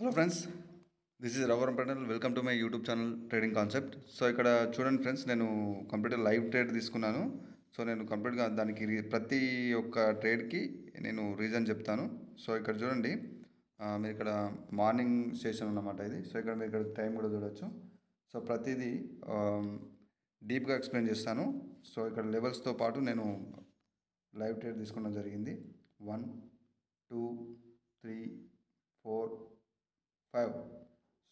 Hello friends, this is Raghuvaram Patel. Welcome to my YouTube channel trading concept. So ఇక్కడ చూడండి friends, నేను computer live trade తీసుకున్నాను. So నేను కంప్లీట్గా దానికి ప్రతి ఒక్క ట్రేడ్కి నేను రీజన్ చెప్తాను. సో ఇక్కడ చూడండి, మీరు ఇక్కడ మార్నింగ్ సెషన్ అన్నమాట ఇది. సో ఇక్కడ మీరు ఇక్కడ టైం కూడా చూడొచ్చు. సో ప్రతిదీ డీప్గా ఎక్స్ప్లెయిన్ చేస్తాను. సో ఇక్కడ లెవెల్స్తో పాటు నేను లైవ్ ట్రేడ్ తీసుకోవడం జరిగింది. 1 2 3 4 5.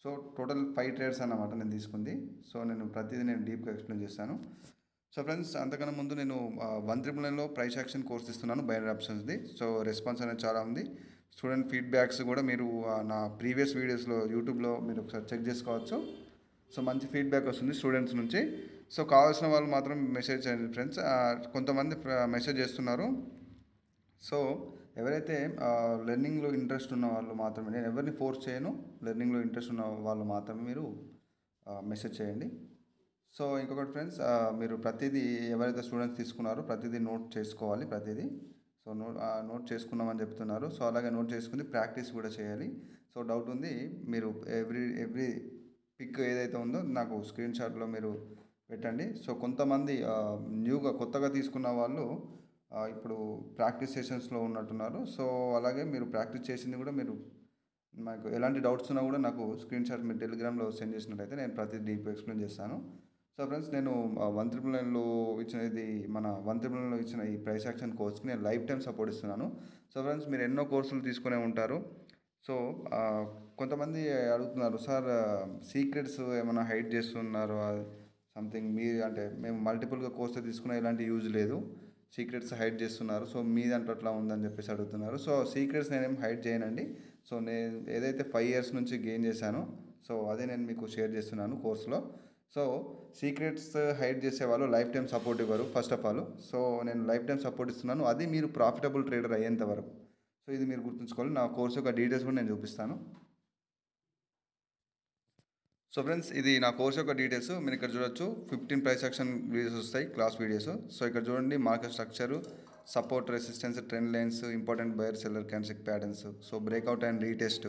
సో టోటల్ 5 ట్రేడ్స్ అన్నమాట నేను తీసుకుంది. సో నేను ప్రతిదీ నేను డీప్గా ఎక్స్ప్లెయిన్ చేస్తాను. సో ఫ్రెండ్స్, అంతకన్నా ముందు నేను 199లో ప్రైస్ యాక్షన్ కోర్స్ ఇస్తున్నాను, బైనరీ ఆప్షన్స్ది. సో రెస్పాన్స్ అనేది చాలా ఉంది. స్టూడెంట్ ఫీడ్బ్యాక్స్ కూడా మీరు నా ప్రీవియస్ వీడియోస్లో యూట్యూబ్లో మీరు ఒకసారి చెక్ చేసుకోవచ్చు. సో మంచి ఫీడ్బ్యాక్ వస్తుంది స్టూడెంట్స్ నుంచి. సో కావాల్సిన వాళ్ళు మాత్రం మెసేజ్ చేయండి ఫ్రెండ్స్. కొంతమంది మెసేజ్ చేస్తున్నారు. సో ఎవరైతే లెర్నింగ్లో ఇంట్రెస్ట్ ఉన్న వాళ్ళు మాత్రమే, నేను ఎవరిని ఫోర్స్ చేయను, లెర్నింగ్లో ఇంట్రెస్ట్ ఉన్న వాళ్ళు మాత్రమే మీరు మెసేజ్ చేయండి. సో ఇంకొకటి ఫ్రెండ్స్, మీరు ప్రతిదీ ఎవరైతే స్టూడెంట్స్ తీసుకున్నారో ప్రతిదీ నోట్ చేసుకోవాలి. ప్రతిదీ సో నోట్ చేసుకున్నామని చెప్తున్నారు. సో అలాగే నోట్ చేసుకుని ప్రాక్టీస్ కూడా చేయాలి. సో డౌట్ ఉంది, మీరు ఎవ్రీ పిక్ ఏదైతే ఉందో నాకు స్క్రీన్ షాట్లో మీరు పెట్టండి. సో కొంతమంది కొత్తగా తీసుకున్న వాళ్ళు ఇప్పుడు ప్రాక్టీస్ సెషన్స్లో ఉన్నట్టున్నారు. సో అలాగే మీరు ప్రాక్టీస్ చేసింది కూడా మీరు నాకు ఎలాంటి డౌట్స్ ఉన్నా కూడా నాకు స్క్రీన్ షాట్ మీరు టెలిగ్రామ్లో సెండ్ చేసినట్టయితే నేను ప్రతి డీప్ ఎక్స్ప్లెయిన్ చేస్తాను. సో ఫ్రెండ్స్, నేను 199లో ఇచ్చిన ఈ ప్రైస్ యాక్షన్ కోర్స్కి నేను లైఫ్ టైం సపోర్ట్ ఇస్తున్నాను. సో ఫ్రెండ్స్, మీరు ఎన్నో కోర్సులు తీసుకునే ఉంటారు. సో కొంతమంది అడుగుతున్నారు, సార్ సీక్రెట్స్ ఏమైనా హైడ్ చేస్తున్నారు సంథింగ్, మీరు అంటే మేము మల్టిపుల్గా కోర్సు తీసుకున్న ఎలాంటి యూజ్ లేదు, సీక్రెట్స్ హైడ్ చేస్తున్నారు, సో మీ దాంట్లో అట్లా ఉందని చెప్పేసి అడుగుతున్నారు. సో సీక్రెట్స్ నేనేం హైడ్ చేయనండి. సో నేను ఏదైతే 5 ఇయర్స్ నుంచి గెయిన్ చేశానో సో అదే నేను మీకు షేర్ చేస్తున్నాను కోర్సులో. సో సీక్రెట్స్ హైడ్ చేసే వాళ్ళు లైఫ్ టైం సపోర్ట్ ఇవ్వరు ఫస్ట్ ఆఫ్ ఆల్. సో నేను లైఫ్ టైం సపోర్ట్ ఇస్తున్నాను, అది మీరు ప్రాఫిటబుల్ ట్రేడర్ అయ్యేంత వరకు. సో ఇది మీరు గుర్తుంచుకోవాలి. నా కోర్సు యొక్క డీటెయిల్స్ కూడా నేను చూపిస్తాను. సో ఫ్రెండ్స్, ఇది నా కోర్స్ యొక్క డీటెయిల్స్. మీరు ఇక్కడ చూడొచ్చు, 15 ప్రైస్ యాక్షన్ వీడియోస్ వస్తాయి, క్లాస్ వీడియోస్. సో ఇక్కడ చూడండి, market structure, support, resistance, trend lines, important buyer seller candlestick patterns, so breakout and retest,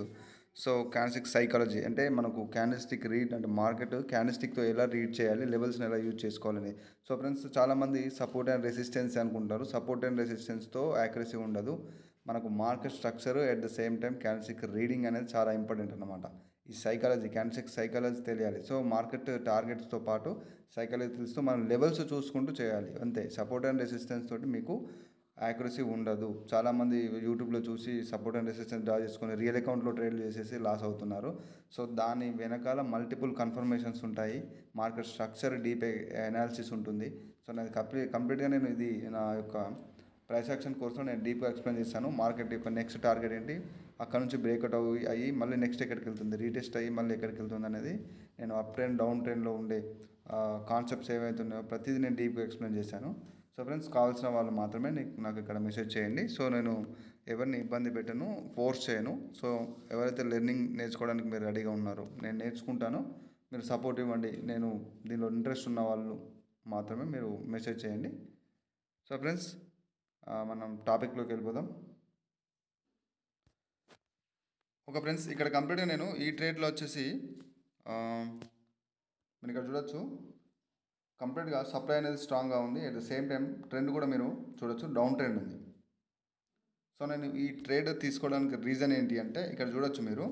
so candlestick psychology, అంటే మనకు క్యాండిల్స్టిక్ రీడ్ అంటే మార్కెట్ క్యాండిల్స్టిక్తో ఎలా రీడ్ చేయాలి, లెవెల్స్ని ఎలా యూజ్ చేసుకోవాలని. సో ఫ్రెండ్స్, చాలామంది సపోర్ట్ అండ్ రెసిస్టెన్స్ అనుకుంటారు. సపోర్ట్ అండ్ రెసిస్టెన్స్తో యాక్యురసీ ఉండదు. మనకు market structure at the same time candlestick reading అనేది చాలా ఇంపార్టెంట్ అన్నమాట. ఈ సైకాలజీ, క్యాండిల్స్టిక్ సైకాలజీ తెలియాలి. సో మార్కెట్ టార్గెట్స్తో పాటు సైకాలజీ తెలుస్తూ మనం లెవెల్స్ చూసుకుంటూ చేయాలి, అంతే. సపోర్ట్ అండ్ రెసిస్టెన్స్ తోటి మీకు యాక్యురసీ ఉండదు. చాలామంది యూట్యూబ్లో చూసి సపోర్ట్ అండ్ రెసిస్టెన్స్ డ్రా చేసుకొని రియల్ అకౌంట్లో ట్రేడ్ చేసేసి లాస్ అవుతున్నారు. సో దాని వెనకాల మల్టిపుల్ కన్ఫర్మేషన్స్ ఉంటాయి, మార్కెట్ స్ట్రక్చర్ డీప్ అనాలిసిస్ ఉంటుంది. సో నాది కంప్లీట్గా నేను ఇది నా యొక్క ప్రైస్ యాక్షన్ కోర్సులో నేను డీప్గా ఎక్స్ప్లెయిన్ చేస్తాను. మార్కెట్ యొక్క నెక్స్ట్ టార్గెట్ ఏంటి, అక్కడ నుంచి బ్రేక్అవుట్ అయ్యి మళ్ళీ నెక్స్ట్ ఎక్కడికి వెళ్తుంది, రీటెస్ట్ అయ్యి మళ్ళీ ఎక్కడికి వెళ్తుంది అనేది నేను అప్ ట్రెండ్ డౌన్ ట్రెండ్లో ఉండే కాన్సెప్ట్స్ ఏవైతే ఉన్నాయో ప్రతిదీ నేను డీప్గా ఎక్స్ప్లెయిన్ చేశాను. సో ఫ్రెండ్స్, కావాల్సిన వాళ్ళు మాత్రమే నాకు ఇక్కడ మెసేజ్ చేయండి. సో నేను ఎవరిని ఇబ్బంది పెట్టను, ఫోర్స్ చేయను. సో ఎవరైతే లెర్నింగ్ నేర్చుకోవడానికి మీరు రెడీగా ఉన్నారో, నేను నేర్చుకుంటాను, మీరు సపోర్ట్ ఇవ్వండి, నేను దీనిలో ఇంట్రెస్ట్ ఉన్న వాళ్ళు మాత్రమే మీరు మెసేజ్ చేయండి. సో ఫ్రెండ్స్, మనం టాపిక్లోకి వెళ్ళిపోదాం. ఓకే ఫ్రెండ్స్, ఇక్కడ కంప్లీట్గా నేను ఈ ట్రేడ్లో వచ్చేసి మీరు ఇక్కడ చూడొచ్చు, కంప్లీట్గా సప్లై అనేది స్ట్రాంగ్గా ఉంది. At the same time trend కూడా మీరు చూడొచ్చు, డౌన్ ట్రెండ్ ఉంది. సో నేను ఈ ట్రేడ్ తీసుకోవడానికి రీజన్ ఏంటి అంటే, ఇక్కడ చూడొచ్చు మీరు.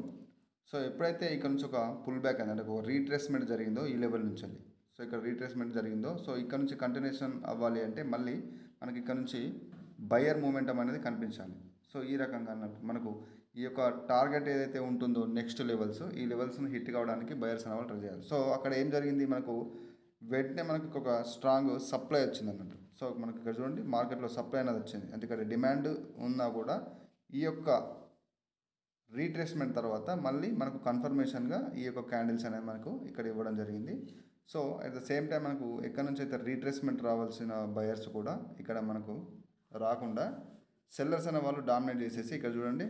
సో ఎప్పుడైతే ఇక్కడ నుంచి ఒక పుల్ బ్యాక్ అనేది, ఒక రీట్రేస్మెంట్ జరిగిందో ఈ లెవెల్ నుంచి వెళ్ళి, సో ఇక్కడ రీట్రేస్మెంట్ జరిగిందో, సో ఇక్కడ నుంచి కంటిన్యూషన్ అవ్వాలి అంటే మళ్ళీ మనకి ఇక్కడ నుంచి బయర్ మూమెంటం అనేది కనిపించాలి. సో ఈ రకంగా అన్నట్టు మనకు ఈ యొక్క టార్గెట్ ఏదైతే ఉంటుందో నెక్స్ట్ లెవెల్స్, ఈ లెవెల్స్ని హిట్ కావడానికి బయర్స్ అనే వాళ్ళు ట్రై చేయాలి. సో అక్కడ ఏం జరిగింది, మనకు వెంటనే మనకి ఒక స్ట్రాంగ్ సప్లై వచ్చింది అన్నట్టు. సో మనకి ఇక్కడ చూడండి, మార్కెట్లో సప్లై అనేది వచ్చింది, అంటే ఇక్కడ డిమాండ్ ఉన్నా కూడా ఈ యొక్క రీట్రేస్మెంట్ తర్వాత మళ్ళీ మనకు కన్ఫర్మేషన్గా ఈ యొక్క క్యాండిల్స్ అనేది మనకు ఇక్కడ ఇవ్వడం జరిగింది. So at the same time మనకు ఎక్కడి నుంచి అయితే రీట్రేస్మెంట్ రావాల్సిన బయర్స్ కూడా ఇక్కడ మనకు రాకుండా సెల్లర్స్ అనే వాళ్ళు డామినేట్ చేసేసి, ఇక్కడ చూడండి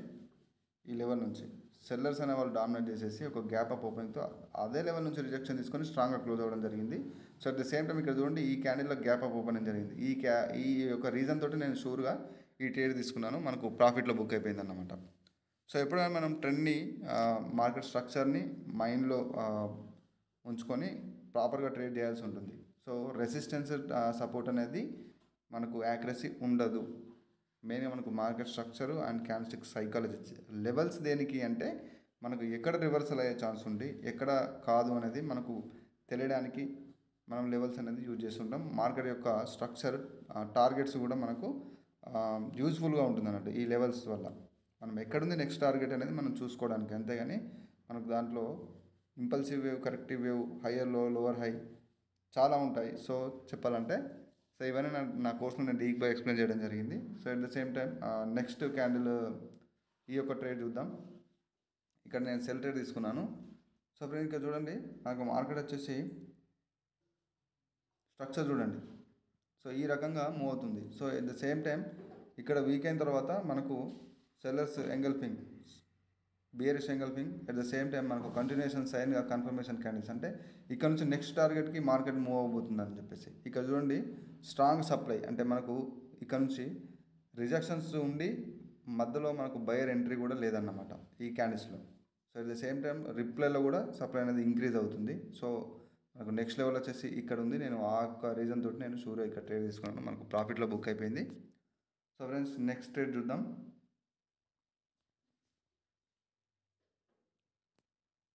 ఈ లెవెల్ నుంచి సెల్లర్స్ అనే వాళ్ళు డామినేట్ చేసేసి ఒక గ్యాప్ అప్ ఓపెనింగ్తో అదే లెవెల్ నుంచి రిజెక్షన్ తీసుకొని స్ట్రాంగ్గా క్లోజ్ అవ్వడం జరిగింది. So at the same time ఇక్కడ చూడండి, ఈ క్యాండిల్లో గ్యాప్ అప్ ఓపెనింగ్ జరిగింది. ఈ యొక్క రీజన్ తోటి నేను షూర్గా ఈ ట్రేడ్ తీసుకున్నాను, మనకు ప్రాఫిట్లో బుక్ అయిపోయింది అన్నమాట. సో ఎప్పుడైనా మనం ట్రెండ్ని మార్కెట్ స్ట్రక్చర్ని మైండ్లో ఉంచుకొని ప్రాపర్గా ట్రేడ్ చేయాల్సి ఉంటుంది. సో రెసిస్టెన్స్ సపోర్ట్ అనేది మనకు యాక్యురసీ ఉండదు. మెయిన్గా మనకు market structure and candlestick psychology levels దేనికి అంటే మనకు ఎక్కడ రివర్సల్ అయ్యే ఛాన్స్ ఉంది, ఎక్కడ కాదు అనేది మనకు తెలియడానికి మనం లెవెల్స్ అనేది యూజ్ చేస్తుంటాం. మార్కెట్ యొక్క స్ట్రక్చర్ టార్గెట్స్ కూడా మనకు యూజ్ఫుల్గా ఉంటుంది అన్నట్టు ఈ లెవెల్స్ వల్ల. మనం ఎక్కడుంది నెక్స్ట్ టార్గెట్ అనేది మనం చూసుకోవడానికి, అంతేగాని మనకు దాంట్లో impulsive wave, corrective wave, higher లో, లోవర్ హై చాలా ఉంటాయి. సో చెప్పాలంటే సో ఇవన్నీ నా కోర్స్లో నేను డీప్గా ఎక్స్ప్లెయిన్ చేయడం జరిగింది. So at the same time next candle ఈ యొక్క ట్రేడ్ చూద్దాం. ఇక్కడ నేను సెల్ ట్రేడ్ తీసుకున్నాను. సో ఫ్రెండ్స్ ఇక్కడ చూడండి, నాకు మార్కెట్ వచ్చేసి స్ట్రక్చర్ చూడండి. సో ఈ రకంగా మూవ్ అవుతుంది. So at the same time ఇక్కడ వీక్ అయిన తర్వాత మనకు sellers engulfing, బియరిష్ engulfing, at the same time మనకు కంటిన్యూషన్ సైన్గా కన్ఫర్మేషన్ క్యాండిల్స్, అంటే ఇక్కడ నుంచి నెక్స్ట్ టార్గెట్కి మార్కెట్ మూవ్ అవబోతుంది అని చెప్పేసి. ఇక్కడ చూడండి స్ట్రాంగ్ సప్లై, అంటే మనకు ఇక్కడ నుంచి రిజెక్షన్స్ ఉండి మధ్యలో మనకు బయర్ ఎంట్రీ కూడా లేదన్నమాట ఈ క్యాండిల్స్లో. So at the same time రిప్లైలో కూడా సప్లై అనేది ఇంక్రీజ్ అవుతుంది. సో మనకు నెక్స్ట్ లెవెల్ వచ్చేసి ఇక్కడ ఉంది. నేను ఆ యొక్క రీజన్ తోటి నేను షూర్గా ఇక్కడ ట్రేడ్ తీసుకున్నాను, మనకు ప్రాఫిట్లో బుక్ అయిపోయింది. సో ఫ్రెండ్స్ నెక్స్ట్ ట్రేడ్ చూద్దాం.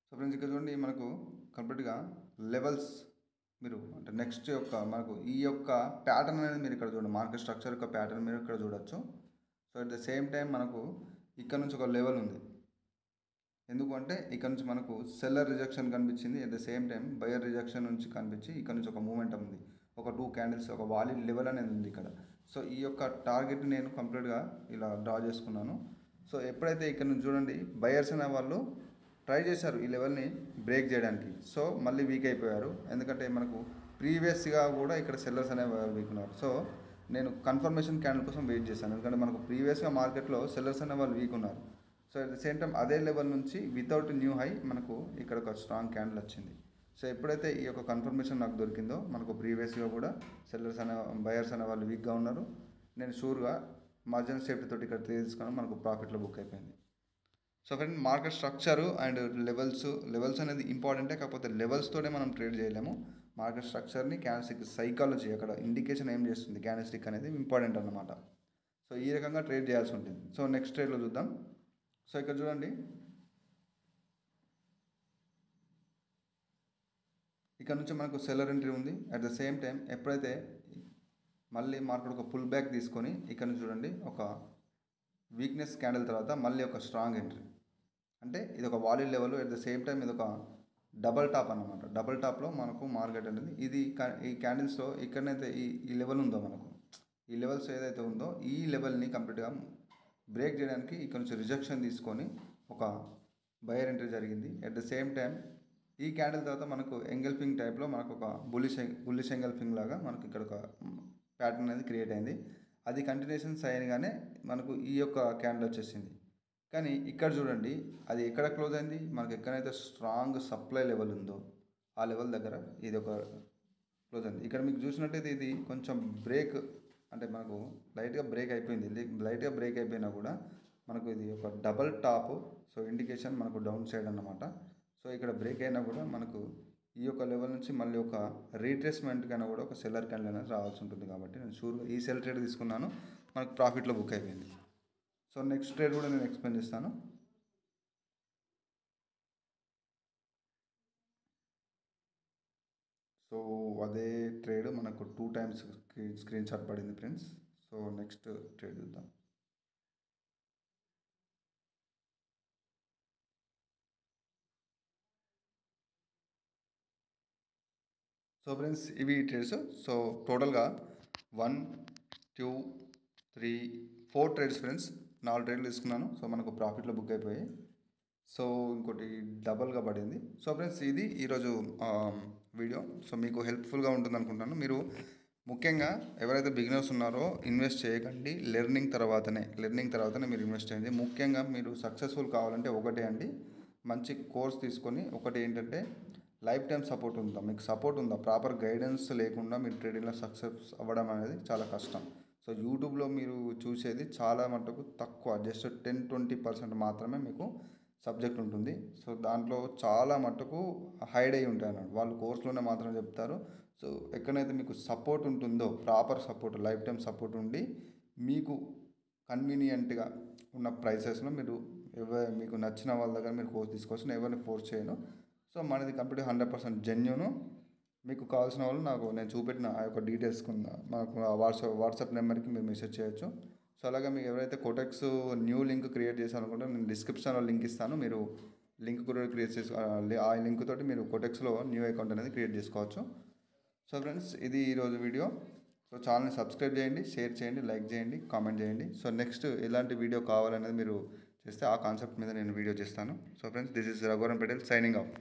సో ఫ్రెండ్స్ ఇక్కడ చూడండి, మనకు కంప్లీట్గా లెవెల్స్ మీరు అంటే నెక్స్ట్ యొక్క మనకు ఈ యొక్క ప్యాటర్న్ అనేది మీరు ఇక్కడ చూడండి, మార్కెట్ స్ట్రక్చర్ యొక్క ప్యాటర్న్ మీరు ఇక్కడ చూడొచ్చు. So at the same time మనకు ఇక్కడ నుంచి ఒక లెవెల్ ఉంది. ఎందుకంటే ఇక్కడ నుంచి మనకు సెల్లర్ రిజెక్షన్ కనిపించింది, at the same time buyer rejection నుంచి కనిపించి ఇక్కడ నుంచి ఒక మూమెంట్ ఉంది, ఒక 2 క్యాండిల్స్, ఒక వాలీ లెవెల్ అనేది ఉంది ఇక్కడ. సో ఈ యొక్క టార్గెట్ నేను కంప్లీట్గా ఇలా డ్రా చేసుకున్నాను. సో ఎప్పుడైతే ఇక్కడ నుంచి చూడండి బయర్స్ అనే వాళ్ళు ట్రై చేశారు ఈ లెవెల్ని బ్రేక్ చేయడానికి, సో మళ్ళీ వీక్ అయిపోయారు. ఎందుకంటే మనకు ప్రీవియస్గా కూడా ఇక్కడ సెల్లర్స్ అనేవారు వీక్ ఉన్నారు. సో నేను కన్ఫర్మేషన్ క్యాండిల్ కోసం వెయిట్ చేశాను, ఎందుకంటే మనకు ప్రీవియస్గా మార్కెట్లో సెల్లర్స్ అనే వాళ్ళు వీక్ ఉన్నారు. So at the same time అదే లెవెల్ నుంచి వితౌట్ న్యూ హై మనకు ఇక్కడ ఒక స్ట్రాంగ్ క్యాండిల్ వచ్చింది. సో ఎప్పుడైతే ఈ యొక్క కన్ఫర్మేషన్ నాకు దొరికిందో, మనకు ప్రీవియస్గా కూడా సెల్లర్స్ అనే బయర్స్ అనే వాళ్ళు వీక్గా ఉన్నారు, నేను షూర్గా మార్జిన్ సేఫ్టీ తోటి ఇక్కడ తీసుకున్నాను, మనకు ప్రాఫిట్లో బుక్ అయిపోయింది. So friend market structure and levels అనేది ఇంపార్టెంటే, కాకపోతే లెవెల్స్తోనే మనం ట్రేడ్ చేయలేము. మార్కెట్ స్ట్రక్చర్ని క్యాండిల్స్టిక్ సైకాలజీ, అక్కడ ఇండికేషన్ ఏం చేస్తుంది క్యాండిల్స్టిక్ అనేది ఇంపార్టెంట్ అన్నమాట. సో ఈ రకంగా ట్రేడ్ చేయాల్సి ఉంటుంది. సో నెక్స్ట్ ట్రేడ్లో చూద్దాం. సో ఇక్కడ చూడండి, ఇక్కడ నుంచి మనకు సెల్లర్ ఎంట్రీ ఉంది. అట్ ద సేమ్ టైం ఎప్పుడైతే మళ్ళీ మార్కెట్ ఒక పుల్ బ్యాక్ తీసుకొని ఇక్కడ నుంచి చూడండి ఒక వీక్నెస్ క్యాండిల్ తర్వాత మళ్ళీ ఒక స్ట్రాంగ్ ఎంట్రీ, అంటే ఇది ఒక valley level, at the same time ఇది ఒక డబల్ టాప్ అన్నమాట. డబల్ టాప్లో మనకు మార్కెట్ అనేది ఇది ఈ క్యాండిల్స్లో ఎక్కడైతే ఈ లెవెల్ ఉందో, మనకు ఈ లెవెల్స్ ఏదైతే ఉందో ఈ లెవెల్ని కంప్లీట్గా బ్రేక్ చేయడానికి ఇక్కడ నుంచి రిజెక్షన్ తీసుకొని ఒక బయర్ ఎంట్రీ జరిగింది. అట్ ద సేమ్ టైం ఈ క్యాండిల్ తర్వాత మనకు ఎంగల్ఫింగ్ టైప్లో మనకు ఒక బుల్లిష్ ఎంగల్ఫింగ్ లాగా మనకు ఇక్కడ ఒక ప్యాటర్న్ అనేది క్రియేట్ అయింది. అది కంటిన్యూషన్ సైన్గానే మనకు ఈ యొక్క క్యాండిల్ వచ్చేసింది. కానీ ఇక్కడ చూడండి అది ఎక్కడ క్లోజ్ అయింది, మనకు ఎక్కడైతే స్ట్రాంగ్ సప్లై లెవెల్ ఉందో ఆ లెవెల్ దగ్గర ఇది ఒక క్లోజ్ అయింది. ఇక్కడ మీకు చూసినట్టయితే ఇది కొంచెం బ్రేక్, అంటే మనకు లైట్గా బ్రేక్ అయిపోయింది. లైట్గా బ్రేక్ అయిపోయినా కూడా మనకు ఇది ఒక డబల్ టాప్, సో ఇండికేషన్ మనకు డౌన్ సైడ్ అన్నమాట. సో ఇక్కడ బ్రేక్ అయినా కూడా మనకు ఈ యొక్క లెవెల్ నుంచి మళ్ళీ ఒక రీట్రేస్మెంట్ కన్నా కూడా ఒక సెల్లర్ క్యాండిల్ అనేది రావాల్సి ఉంటుంది. కాబట్టి నేను షూర్గా ఈ సెల్ ట్రేడ్ తీసుకున్నాను, మనకు ప్రాఫిట్లో బుక్ అయిపోయింది. సో నెక్స్ట్ ట్రేడ్ కూడా నేను ఎక్స్ప్లెయిన్ చేస్తాను. సో అదే ట్రేడ్ మనకు 2 times స్క్రీన్ షాట్ పడింది ఫ్రెండ్స్. సో నెక్స్ట్ ట్రేడ్ చూద్దాం. సో ఫ్రెండ్స్ ఇవి ట్రేడ్స్. సో టోటల్గా 1 2 3 4 ట్రేడ్స్ ఫ్రెండ్స్, 4 ట్రేడ్లు తీసుకున్నాను. సో మనకు ప్రాఫిట్లో బుక్ అయిపోయాయి. సో ఇంకోటి డబల్గా పడింది. సో ఫ్రెండ్స్ ఇది ఈరోజు వీడియో. సో మీకు హెల్ప్ఫుల్గా ఉంటుంది అనుకుంటాను. మీరు ముఖ్యంగా ఎవరైతే బిగినర్స్ ఉన్నారో ఇన్వెస్ట్ చేయకండి, లెర్నింగ్ తర్వాతనే మీరు ఇన్వెస్ట్ చేయండి. ముఖ్యంగా మీరు సక్సెస్ఫుల్ కావాలంటే ఒకటే అండి, మంచి కోర్స్ తీసుకొని, ఒకటి ఏంటంటే లైఫ్ టైం సపోర్ట్ ఉందా, మీకు సపోర్ట్ ఉందా, ప్రాపర్ గైడెన్స్ లేకుండా మీరు ట్రేడింగ్లో సక్సెస్ అవ్వడం అనేది చాలా కష్టం. సో యూట్యూబ్లో మీరు చూసేది చాలా మటుకు తక్కువ, జస్ట్ 10-20% మాత్రమే మీకు సబ్జెక్ట్ ఉంటుంది. సో దాంట్లో చాలా మటుకు హైడ్ అయి ఉంటాయి అన్నమాట. వాళ్ళు కోర్సులోనే మాత్రం చెప్తారు. సో ఎక్కడైతే మీకు సపోర్ట్ ఉంటుందో, proper support, life time support ఉండి మీకు కన్వీనియంట్గా ఉన్న ప్రైసెస్లో మీరు మీకు నచ్చిన వాళ్ళ దగ్గర మీరు కోర్స్ తీసుకోవచ్చు. నేను ఎవరిని ఫోర్స్ చేయను. సో మనది కంప్లీట్ 100% జెన్యూను. మీకు కావాల్సిన వాళ్ళు నాకు నేను చూపెట్టిన ఆ యొక్క డీటెయిల్స్ కింద మాకు వాట్సాప్ నెంబర్కి మీరు మెసేజ్ చేయొచ్చు. సో అలాగే మీకు ఎవరైతే కోటెక్స్ న్యూ లింక్ క్రియేట్ చేశారనుకుంటే నేను డిస్క్రిప్షన్లో లింక్ ఇస్తాను. మీరు లింక్ కూడా క్రియేట్ చేసుకో, ఆ లింక్ తోటి మీరు కోటెక్స్లో న్యూ అకౌంట్ అనేది క్రియేట్ చేసుకోవచ్చు. సో ఫ్రెండ్స్, ఇది ఈరోజు వీడియో. సో ఛానల్ని సబ్స్క్రైబ్ చేయండి, షేర్ చేయండి, లైక్ చేయండి, కామెంట్ చేయండి. సో నెక్స్ట్ ఎలాంటి వీడియో కావాలనేది మీరు చేస్తే ఆ కాన్సెప్ట్ మీద నేను వీడియో చేస్తాను. So friends, this is Raghuvaran Patel signing off.